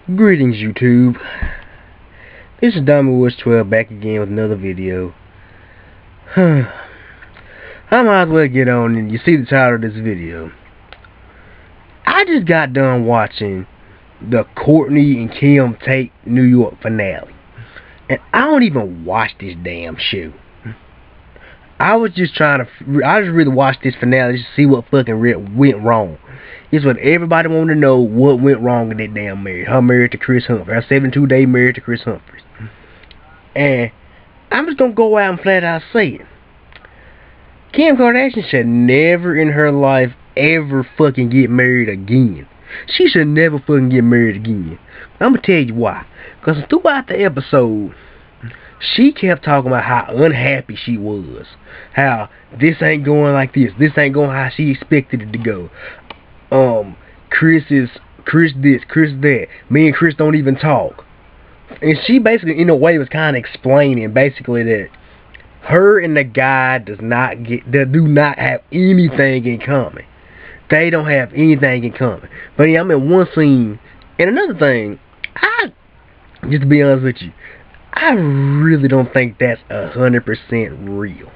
Greetings, YouTube. This is Diamond12 back again with another video. I might as well get on, and you see the title of this video. I just got done watching the Courtney and Kim Take New York finale, and I don't even watch this damn show. I just really watched this finale just to see what fucking went wrong. It's what everybody wanted to know, what went wrong in that damn marriage. Her marriage to Chris Humphrey. Her 72-day marriage to Chris Humphrey. And I'm just gonna go out and flat out say it. Kim Kardashian should never in her life ever fucking get married again. She should never fucking get married again. I'm gonna tell you why. Because throughout the episode, she kept talking about how unhappy she was. How this ain't going like this. This ain't going how she expected it to go. Chris this, Chris that. Me and Chris don't even talk. And she basically, in a way, was kind of explaining basically that her and the guy do not have anything in common. They don't have anything in common. But yeah, I'm in one scene. And another thing, just to be honest with you, I really don't think that's 100% real.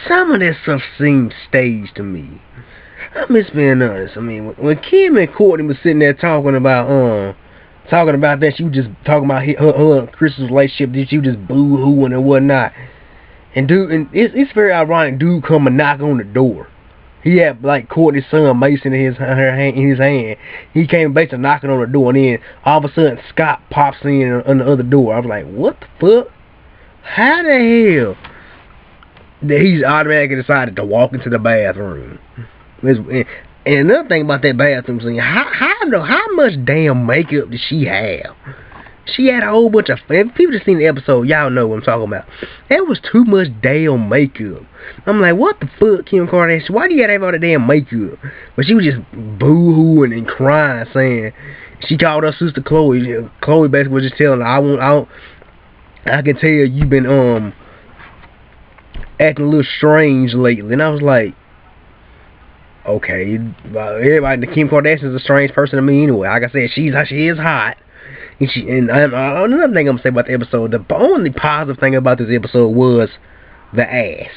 Some of this stuff seems staged to me. I'm just being honest. I mean, when Kim and Courtney was sitting there talking about that, she was just talking about her and Chris's relationship, that she was just boo-hooing and whatnot. And it's very ironic. Dude come and knock on the door. He had like Courtney's son Mason in his hand. He came basically knocking on the door, and then all of a sudden Scott pops in on the other door. I was like, what the fuck? How the hell that he's automatically decided to walk into the bathroom? And another thing about that bathroom scene, how much damn makeup did she have? She had a whole bunch of... If people just seen the episode, y'all know what I'm talking about. That was too much damn makeup. I'm like, what the fuck, Kim Kardashian? Why do you gotta have all that damn makeup? But she was just boo-hooing and crying, saying... She called her sister Chloe. Chloe basically was just telling her, I can tell you've been acting a little strange lately. And I was like... Okay, everybody, Kim Kardashian is a strange person to me anyway. Like I said, she is hot. And another thing I'm gonna say about the episode, the only positive thing about this episode was the ass.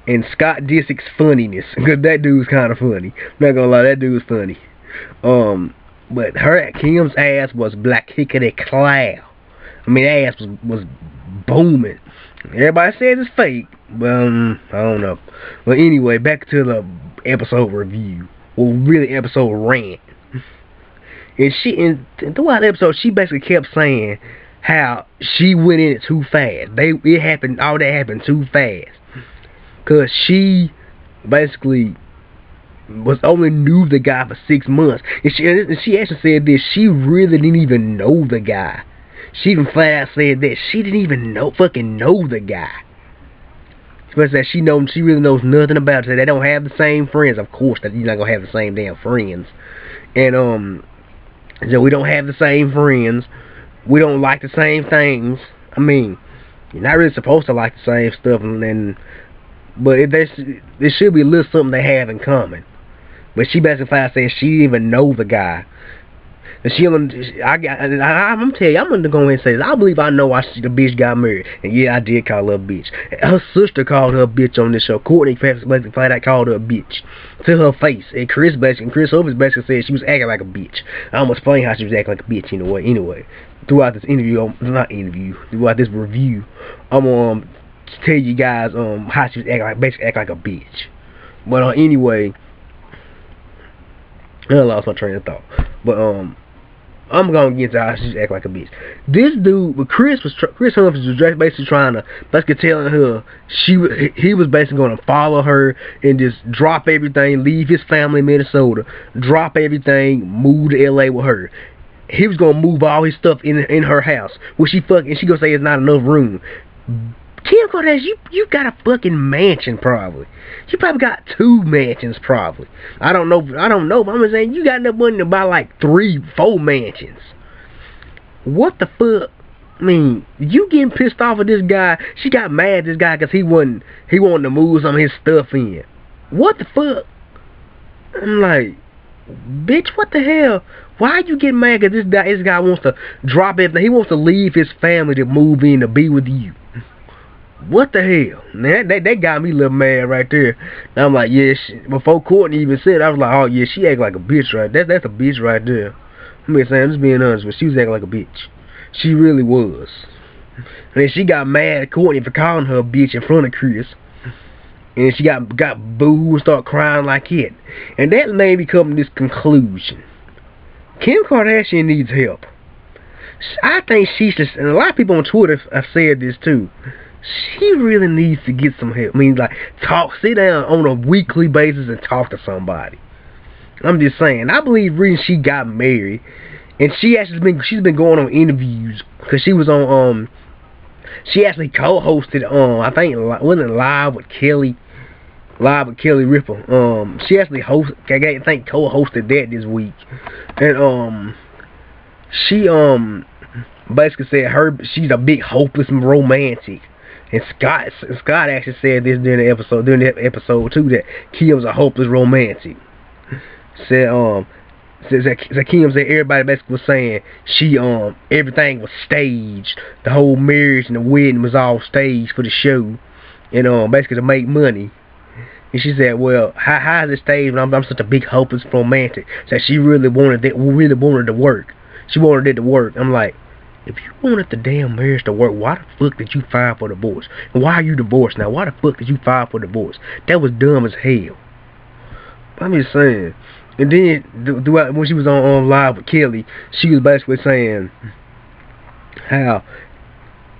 And Scott Disick's funniness, because that dude's kind of funny. I'm not gonna lie, that dude's funny. But Kim's ass was black hickety cloud. I mean, ass was booming. Everybody says it's fake, but I don't know. But anyway, back to the episode review, or really episode rant. And throughout the episode, she basically kept saying how she went in it too fast. All that happened too fast. Cause she basically was only knew the guy for 6 months, and she actually said this. She really didn't even know the guy. She even flat out said that she didn't even fucking know the guy. But that she really knows nothing about it. They don't have the same friends. Of course, that you're not gonna have the same damn friends. And so we don't have the same friends. We don't like the same things. I mean, you're not really supposed to like the same stuff, but there should be a little something they have in common. But she basically said she didn't even know the guy. And I'm gonna tell you, I'm gonna go ahead and say this. I believe I know why the bitch got married. And yeah, I did call her a bitch. Her sister called her a bitch on this show. Courtney basically flat out called her a bitch to her face. And Chris Humphrey basically said she was acting like a bitch. I'm gonna explain how she was acting like a bitch anyway. Throughout this throughout this review, I'm gonna tell you guys how she was acting like a bitch. But anyway, I lost my train of thought. But I'm gonna get to how she act like a bitch. This dude, but Chris Humphrey was basically telling her he was basically gonna follow her and just drop everything, leave his family in Minnesota, drop everything, move to LA with her. He was gonna move all his stuff in her house, which she gonna say is not enough room. Kim Kardashian, you got a fucking mansion probably. You probably got 2 mansions probably. I don't know, but I'm just saying you got enough money to buy like 3, 4 mansions. What the fuck? I mean, you getting pissed off at this guy. She got mad at this guy because he wanted to move some of his stuff in. What the fuck? I'm like, Bitch, what the hell? Why you getting mad? Cause this guy wants to drop everything. He wants to leave his family to move in to be with you. What the hell? Man, that got me a little mad right there. And I'm like, yeah, before Courtney even said it, I was like, oh yeah, she act like a bitch right there. That's a bitch right there. I'm just being honest, but she was acting like a bitch. She really was. And she got mad at Courtney for calling her a bitch in front of Chris. And she got booed and started crying like it. And that made me come to this conclusion. Kim Kardashian needs help. I think she should, and a lot of people on Twitter have said this too. She really needs to get some help. I mean, like, sit down on a weekly basis and talk to somebody. I'm just saying. I believe the reason she got married, and she's been going on interviews because she was on she actually co-hosted I think wasn't it Live with Kelly Ripa. She actually co-hosted that this week, and she basically said she's a big hopeless romantic. And Scott actually said this during the episode too, that Kim's a hopeless romantic. Said Kim said everybody basically was saying she everything was staged. The whole marriage and the wedding was all staged for the show, and basically to make money. And she said, well, how is it staged when I'm such a big hopeless romantic? Said she really wanted it to work. She wanted it to work. I'm like, if you wanted the damn marriage to work, why the fuck did you file for divorce? And why are you divorced now? Why the fuck did you file for divorce? That was dumb as hell. I'm just saying. And then when she was on Live with Kelly, she was basically saying how,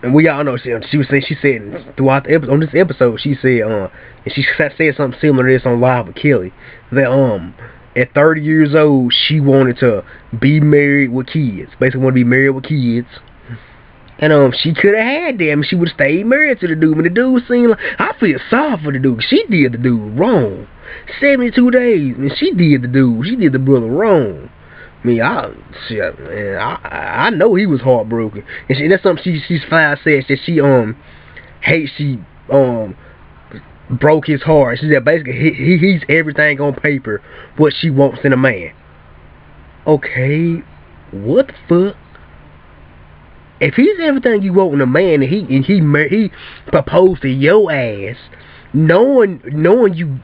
and we all know she said throughout the episode, on this episode, she said and she said something similar to this on Live with Kelly, that at 30 years old she wanted to be married with kids. Basically wanted to be married with kids. And she could have had them. I mean, she would have stayed married to the dude. But the dude seemed like, I feel sorry for the dude. She did the dude wrong. 72 days, and she did the brother wrong. I mean, I know he was heartbroken, and that's something she's fine said that she broke his heart. She said basically he's everything on paper what she wants in a man. Okay, what the fuck? If he's everything you want in a man, and he proposed to your ass, knowing you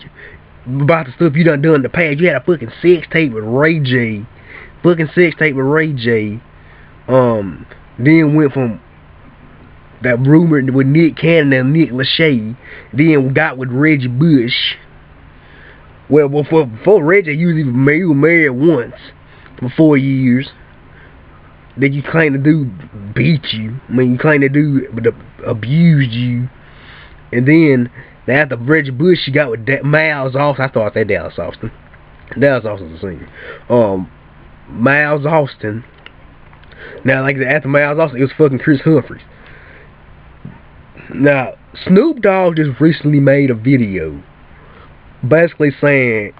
about the stuff you done in the past. You had a fucking sex tape with Ray J. Then went from that rumor with Nick Cannon and Nick Lachey. Then got with Reggie Bush. Well, before Reggie, you was married once for 4 years. Then you claim the dude beat you. I mean, you claim the dude abused you. And then after Reggie Bush, she got with Miles Austin. I thought that Dallas Austin. Dallas Austin's a singer. Miles Austin. Now, like after Miles Austin, it was fucking Chris Humphries. Now, Snoop Dogg just recently made a video basically saying,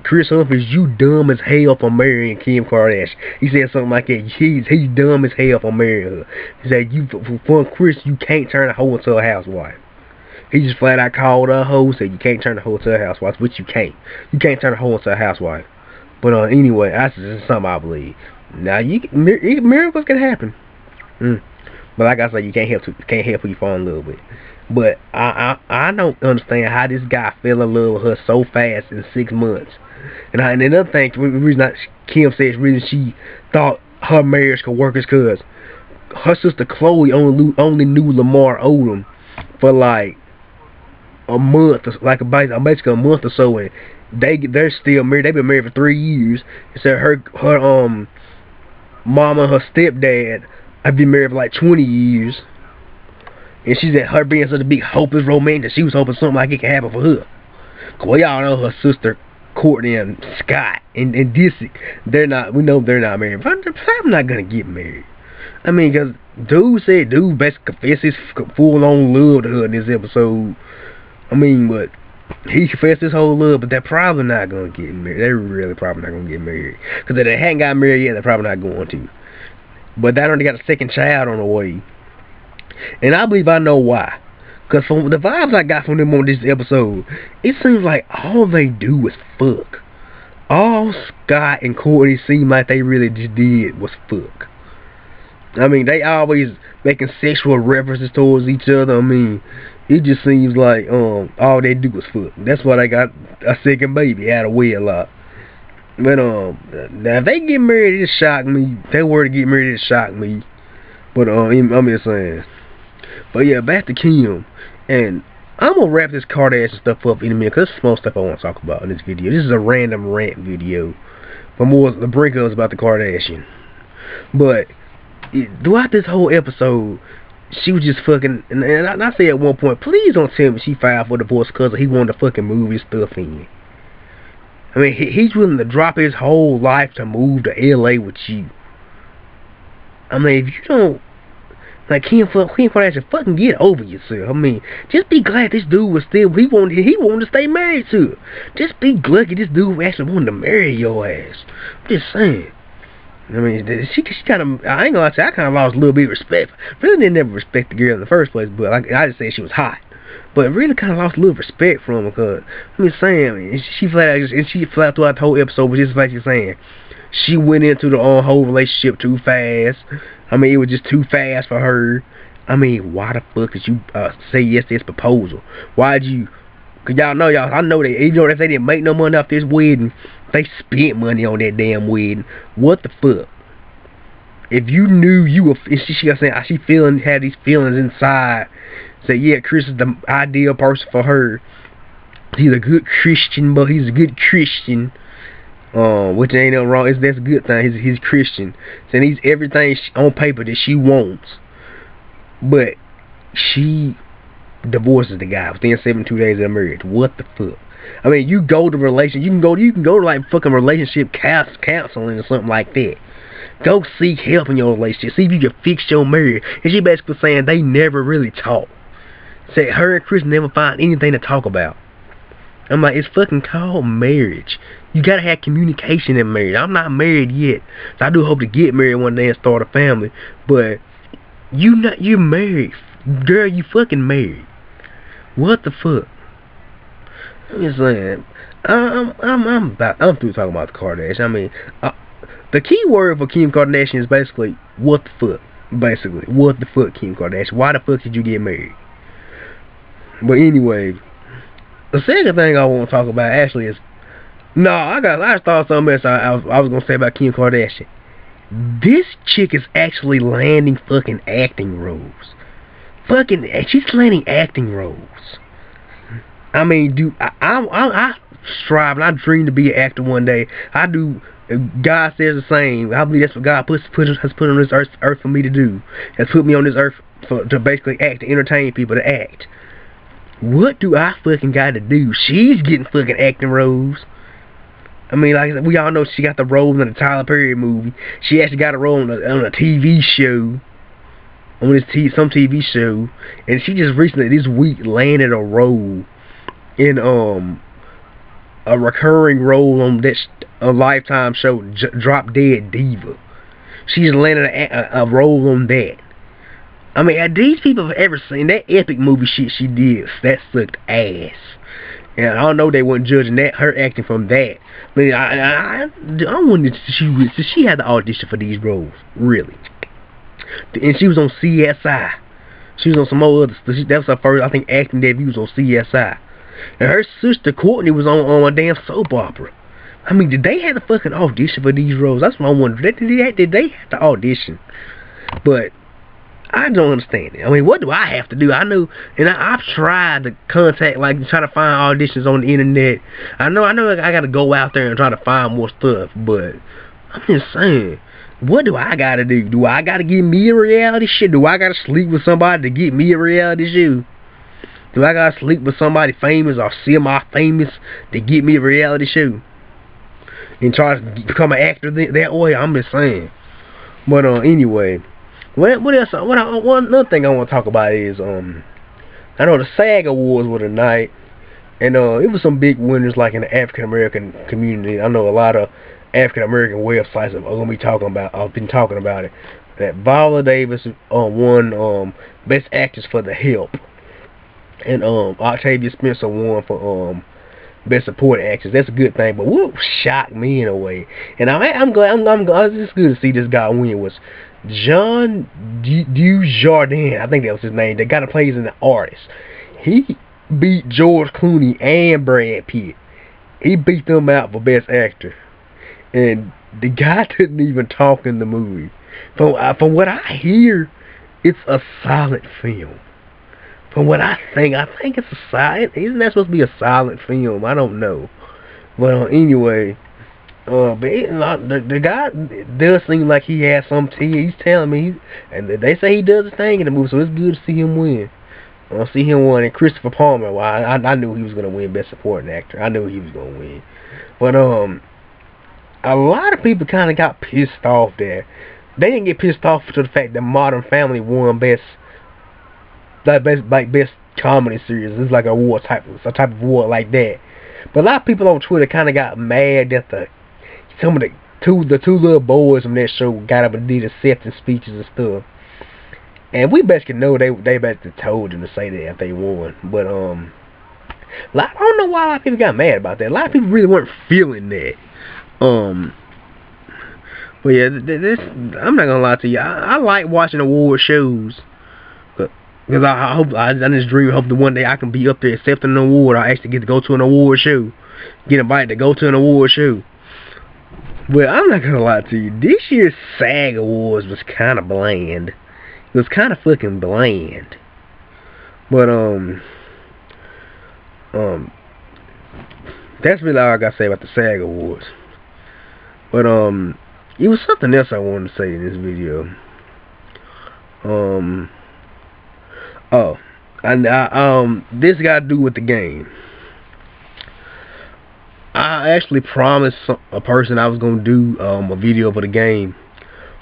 Chris Humphries, you dumb as hell for marrying Kim Kardashian. He said something like that. He's dumb as hell for marrying her. He said, for Chris, you can't turn a hoe into a housewife. He just flat out called her a hoe, said you can't turn a hoe into a housewife, which you can't. You can't turn a hoe into a housewife. But anyway, that's just something I believe. Now, miracles can happen. But like I said, you can't help who you fall in love with. But I don't understand how this guy fell in love with her so fast in 6 months. And another thing, the reason Kim says the reason she thought her marriage could work is because her sister Chloe only knew Lamar Odom for like a month, basically a month or so, and they're still married. They've been married for 3 years. And so her mama and her stepdad have been married for like 20 years. And she said her being such a big hopeless romantic, she was hoping something like it could happen for her. Cause we all know her sister Courtney and Scott and Dissy, we know they're not married. But I'm not gonna get married. I mean, cause dude basically confessed his full-on love to her in this episode. I mean, but he confessed his whole love, but they're probably not gonna get married. They're really probably not gonna get married. Cause if they hadn't got married yet, they're probably not going to. But they already got a second child on the way. And I believe I know why. Because from the vibes I got from them on this episode, it seems like all they do is fuck. all Scott and Courtney seem like they really just did was fuck. I mean, they always making sexual references towards each other. I mean, it just seems like all they do is fuck. That's why they got a second baby out of wedlock. But now if they get married, it shock me. If they were to get married, it shock me. But I'm just saying. But yeah, back to Kim, and I'm gonna wrap this Kardashian stuff up in a minute, cause there's some more stuff I want to talk about in this video. This is a random rant video for more the breakups about the Kardashian. But throughout this whole episode, she was just fucking, and I say at one point, please don't tell me she filed for divorce because he wanted to fucking move his stuff in. I mean, he's willing to drop his whole life to move to LA with you. I mean, if you don't, like, Kim Kardashian, fucking get over yourself. I mean, just be glad this dude was still, he wanted to stay married to her. Just be lucky this dude actually wanted to marry your ass. I'm just saying. I mean, she kind of, I ain't gonna say, I kind of lost a little bit of respect. Really didn't never respect the girl in the first place, but I just say she was hot. But really kind of lost a little respect from her, because, I'm just saying, I mean, she flat throughout the whole episode, but just like you're saying, she went into the whole relationship too fast. I mean, it was just too fast for her. I mean, why the fuck did you say yes to this proposal? Why'd you, cause y'all know, I know that, even though if they didn't make no money off this wedding, they spent money on that damn wedding. What the fuck? If you knew you were, she had these feelings inside, say, yeah, Chris is the ideal person for her. He's a good Christian, but he's a good Christian. Which ain't no wrong. That's a good thing. He's Christian. So he's everything on paper that she wants. But she divorces the guy within 72 days of their marriage. What the fuck? I mean, you go to relation. You can go to like fucking relationship counseling or something like that. Go seek help in your relationship. See if you can fix your marriage. And she basically saying they never really talk. Say her and Chris never find anything to talk about. I'm like, it's fucking called marriage. You gotta have communication in marriage. I'm not married yet, so I do hope to get married one day and start a family. But you're married, girl. You fucking married. What the fuck? I'm just saying. I'm through talking about the Kardashians. I mean, the key word for Kim Kardashian is basically what the fuck. Basically, what the fuck, Kim Kardashian? Why the fuck did you get married? But anyway, the second thing I want to talk about actually is, I just thought something else I was gonna say about Kim Kardashian. This chick is actually landing fucking acting roles. She's landing acting roles. I mean, I strive and I dream to be an actor one day. I do. God says the same. I believe that's what God has put on this earth for me to do. Has put me on this earth to basically act, to entertain people, to act. What do I fucking got to do? She's getting fucking acting roles. I mean, like we all know, she got the role in the Tyler Perry movie. She actually got a role on a TV show, on some TV show, and she just recently this week landed a role in a recurring role on a Lifetime show, Drop Dead Diva. She's landed a role on that. I mean, have these people ever seen that epic movie shit she did? That sucked ass. And I don't know they weren't judging her acting from that. I mean, I wonder if she had the audition for these roles, really. And she was on CSI. She was on some more other stuff. That was her first, I think, acting debut was on CSI. And her sister Courtney was on a damn soap opera. I mean, did they have the fucking audition for these roles? That's what I wonder. Did they have to audition? But I don't understand it. I mean, what do I have to do? I know, and I've tried to contact, like, try to find auditions on the internet. I know I got to go out there and try to find more stuff, but I'm just saying, what do I got to do? Do I got to get me a reality show? Do I got to sleep with somebody to get me a reality show? Do I got to sleep with somebody famous or semi-famous to get me a reality show? And try to become an actor that way? I'm just saying. But anyway, what else? Another thing I want to talk about is I know the SAG Awards were tonight, and it was some big winners like in the African American community. I know a lot of African American websites are gonna be talking about. I've been talking about it. That Viola Davis won Best Actress for The Help, and Octavia Spencer won for Best Supporting Actress. That's a good thing. But what shocked me in a way, and I'm glad. It's good to see this guy win. Was John Dujardin? I think that was his name. The guy that plays in The Artist. He beat George Clooney and Brad Pitt. He beat them out for Best Actor, and the guy didn't even talk in the movie. From what I hear, it's a silent film. From what I think it's a silent. Isn't that supposed to be a silent film? I don't know. But anyway, but the guy does seem like he has some tea. He's telling me, and they say he does his thing in the movie, so it's good to see him win. See him win. And Christopher Palmer, well, I knew he was gonna win Best Supporting Actor. I knew he was gonna win. But a lot of people kind of got pissed off there. They didn't get pissed off to the fact that Modern Family won best comedy series. It's like a award type of award like that. But a lot of people on Twitter kind of got mad that some of the two little boys from that show got up and did acceptance speeches and stuff. And we basically know they basically told them to say that if they won. But I don't know why a lot of people got mad about that. A lot of people really weren't feeling that. But yeah, I'm not gonna lie to you. I like watching award shows. Because I just dream, hope that one day I can be up there accepting an award. I actually get to go to an award show. Get invited to go to an award show. Well, I'm not gonna lie to you. This year's SAG Awards was kind of bland. It was kind of fucking bland. But that's really all I gotta say about the SAG Awards. But it was something else I wanted to say in this video. This got to do with the game. I actually promised a person I was gonna do a video for the game.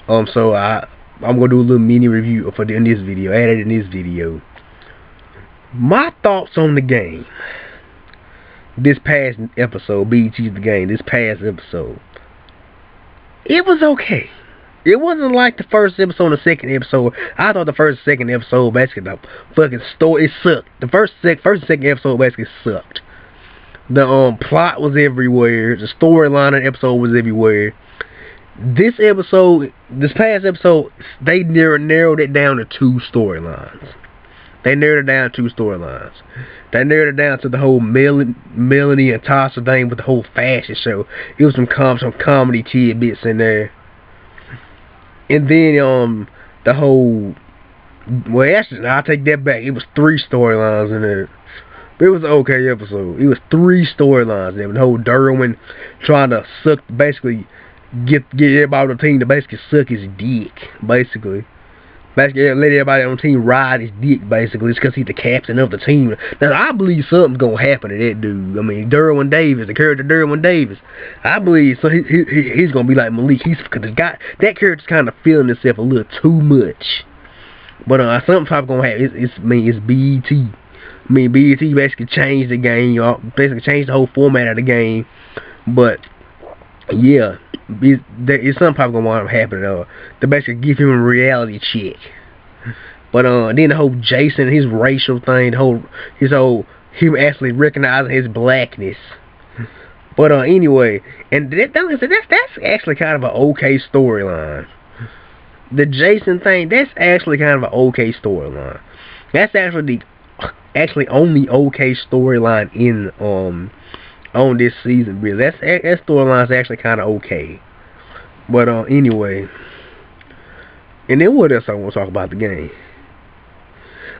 So I'm gonna do a little mini review in this video, added in this video. My thoughts on the game. This past episode, BET's The Game. This past episode, it was okay. It wasn't like the first episode and the second episode. I thought the first and second episode basically the fucking story, it sucked. The first and second episode basically sucked. The plot was everywhere. The storyline of the episode was everywhere. This past episode, they narrowed it down to two storylines. They narrowed it down to the whole Melanie and Tasha thing with the whole fashion show. It was some comedy tidbits in there. And then the whole, well, actually, I'll take that back. It was 3 storylines in there. But it was an okay episode. It was 3 storylines in there. The whole Derwin trying to basically get everybody on the team to basically suck his dick, basically let everybody on the team ride his dick, basically. It's because he's the captain of the team. Now, I believe something's gonna happen to that dude. I mean, Derwin Davis, the character Derwin Davis, I believe so. He's gonna be like Malik. Because that character's kind of feeling himself a little too much. But something probably gonna happen. It's BET. I mean, BET basically changed the game, y'all. Basically changed the whole format of the game. But yeah, it's something probably gonna wind up happening. To basically give him a reality check. But then the whole Jason, his racial thing, his whole him actually recognizing his blackness. But anyway, and that's actually kind of an okay storyline. The Jason thing, that's actually kind of an okay storyline. That's actually the only okay storyline in on this season, really. That storyline's actually kind of okay. But anyway, and then what else I want to talk about the game?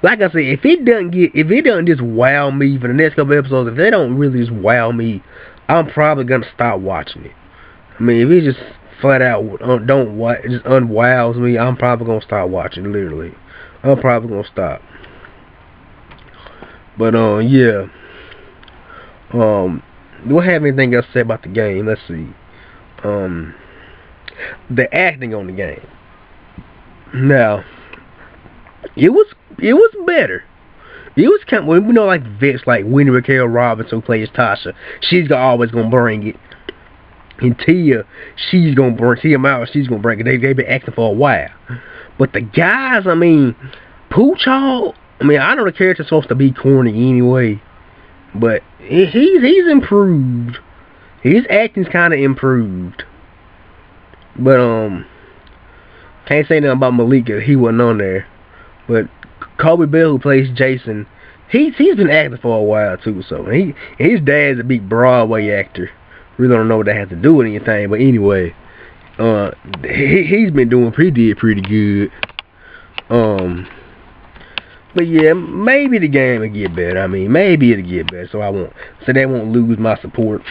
Like I said, if it doesn't just wow me for the next couple episodes, if they don't really just wow me, I'm probably gonna stop watching it. I mean, if it just flat out just unwows me, I'm probably gonna stop watching. Literally, I'm probably gonna stop. But yeah. Do I have anything else to say about the game? Let's see. The acting on the game. Now, it was better. It was kind of, we know, like vets like Wendy Raquel Robinson, who plays Tasha. She's always gonna bring it. And Tia, she's gonna bring it. They've been acting for a while. But the guys, I mean, Poochall, I mean, I know the character's supposed to be corny anyway. But he's improved. His acting's kind of improved. But can't say nothing about Malika. He wasn't on there. But Kobe Bell, who plays Jason, he's been acting for a while too. So his dad's a big Broadway actor. Really don't know what that has to do with anything. But anyway, he's been doing pretty good. But yeah, maybe the game will get better. I mean, maybe it'll get better. So they won't lose my support.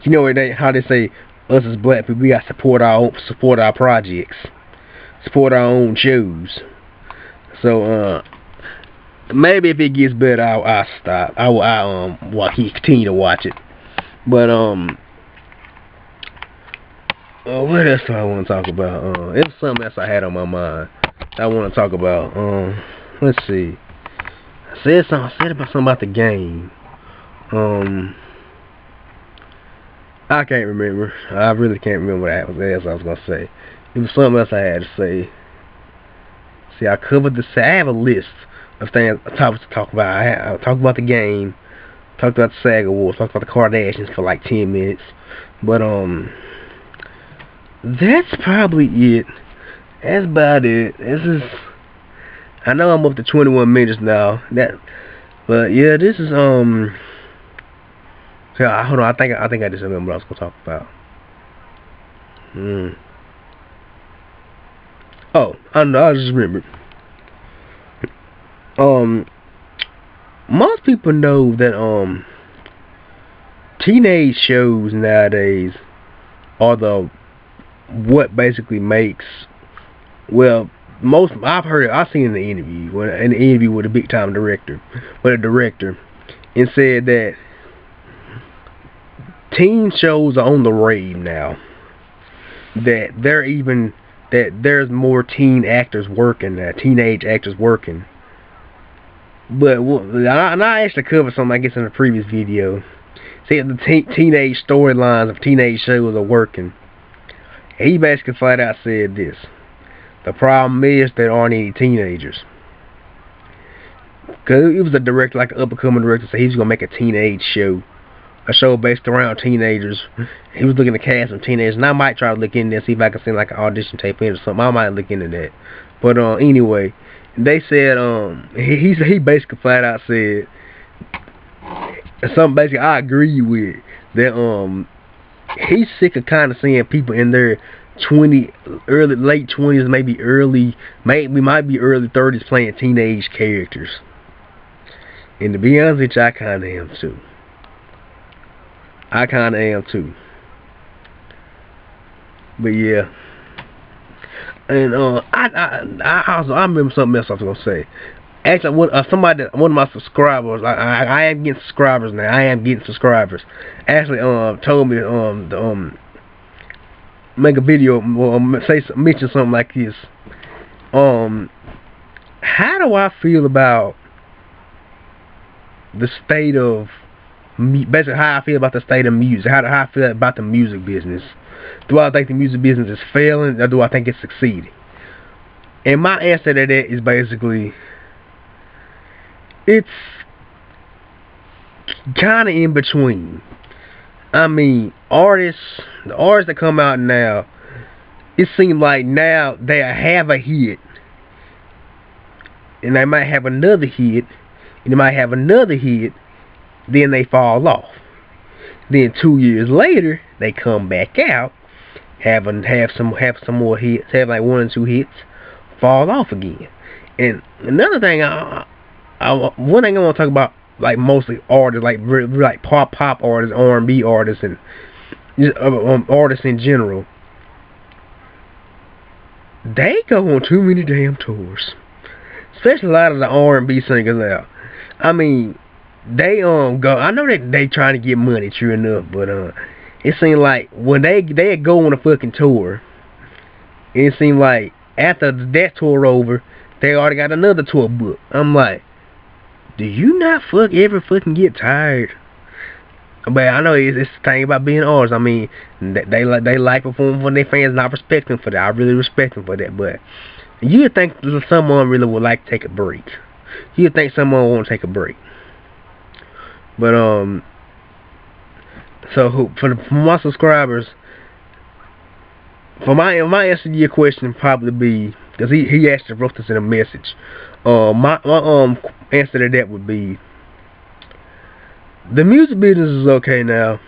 You know how they say us as black people, we got to support our projects, support our own shows. So maybe if it gets better, I'll stop. I'll continue to watch it. But what else do I want to talk about? It was something else I had on my mind I want to talk about. Let's see. I said something about the game. I can't remember. I really can't remember what else I was gonna say. It was something else I had to say. See, I covered I have a list of things, topics to talk about. I talked about the game, talked about the SAG Awards, talked about the Kardashians for like 10 minutes. But that's probably it. That's about it. I know I'm up to 21 minutes now. But yeah, this is yeah, hold on. I think I just remember what I was gonna talk about. Oh, I know. I just remembered. Most people know that teenage shows nowadays are what basically makes, well, I've seen in the interview with a big time director, and said that teen shows are on the rave now. That there's more teen actors working now, teenage actors working. But I actually covered something, I guess, in a previous video. Said the teenage storylines of teenage shows are working. He basically flat out said this: the problem is there aren't any teenagers. Cause it was a director, like an up-and-coming director, so he's gonna make a teenage show. A show based around teenagers. He was looking to cast some teenagers, and I might try to look in there, see if I can send like an audition tape in or something. I might look into that. But anyway, they said he basically flat out said something basically I agree with, that he's sick of kind of seeing people in their late 20s, maybe early 30s playing teenage characters. And to be honest with you, I kind of am too. But yeah, and I remember something else I was gonna say. Actually, one of my subscribers, I am getting subscribers now. Actually, told me to make a video, mention something like this. How do I feel about the state of, basically how I feel about the state of music? How do I feel about the music business? Do I think the music business is failing, or do I think it's succeeding? And my answer to that is basically, it's kind of in between. I mean, the artists that come out now, it seems like now they have a hit, and they might have another hit, and they might have another hit, then they fall off. Then 2 years later, they come back out, have some more hits, have like 1 or 2 hits, fall off again. And another thing, one thing I want to talk about, like mostly artists, like pop artists, R&B artists, and artists in general. They go on too many damn tours, especially a lot of the R&B singers now. I mean, they go. I know that they trying to get money, true enough, but it seems like when they go on a fucking tour, it seems like after that tour over, they already got another tour booked. I'm like, do you not ever fucking get tired? But I know it's the thing about being artists. I mean, they like performing for their fans, and I respect them for that. I really respect them for that. But you'd think someone really would like to take a break. You'd think someone won't take a break. But so for my subscribers, for my answer to your question would probably be, because he actually wrote this in a message. My answer to that would be, the music business is okay now,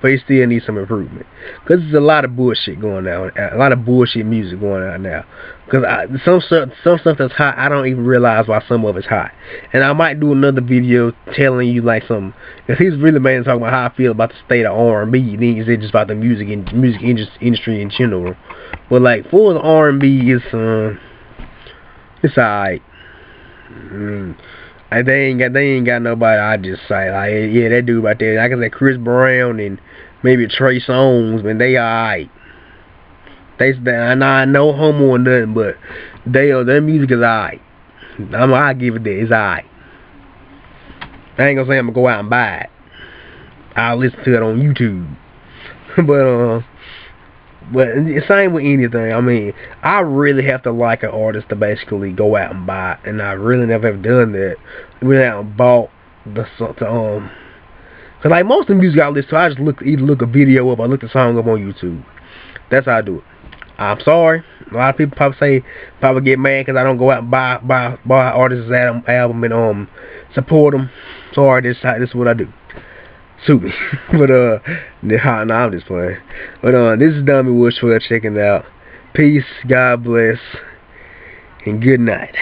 but it still needs some improvement. Because there's a lot of bullshit going on, a lot of bullshit music going on now. Because some stuff that's hot, I don't even realize why some of it's hot. And I might do another video telling you like some, because he's really mainly talking about how I feel about the state of R&B. Then he said just about the music industry in general. But like for the R&B, it's alright. They ain't got nobody. I just say like, yeah, that dude right there. I can say Chris Brown and maybe Trey Songz, man, they alright. I no homo or nothing, but their music is alright. I give it that. It's alright. I ain't gonna say I'm gonna go out and buy it. I'll listen to it on YouTube. But the same with anything. I mean, I really have to like an artist to basically go out and buy it, and I really never have done that. Really haven't bought cause like most of the music I listen to, I just either look a video up or look the song up on YouTube. That's how I do it. I'm sorry. A lot of people probably get mad because I don't go out and buy artists' album and support them. Sorry, this is what I do. Suit me. But nah, I'm just playing. But this is Dummy Woods 12 checking out. Peace, God bless, and good night.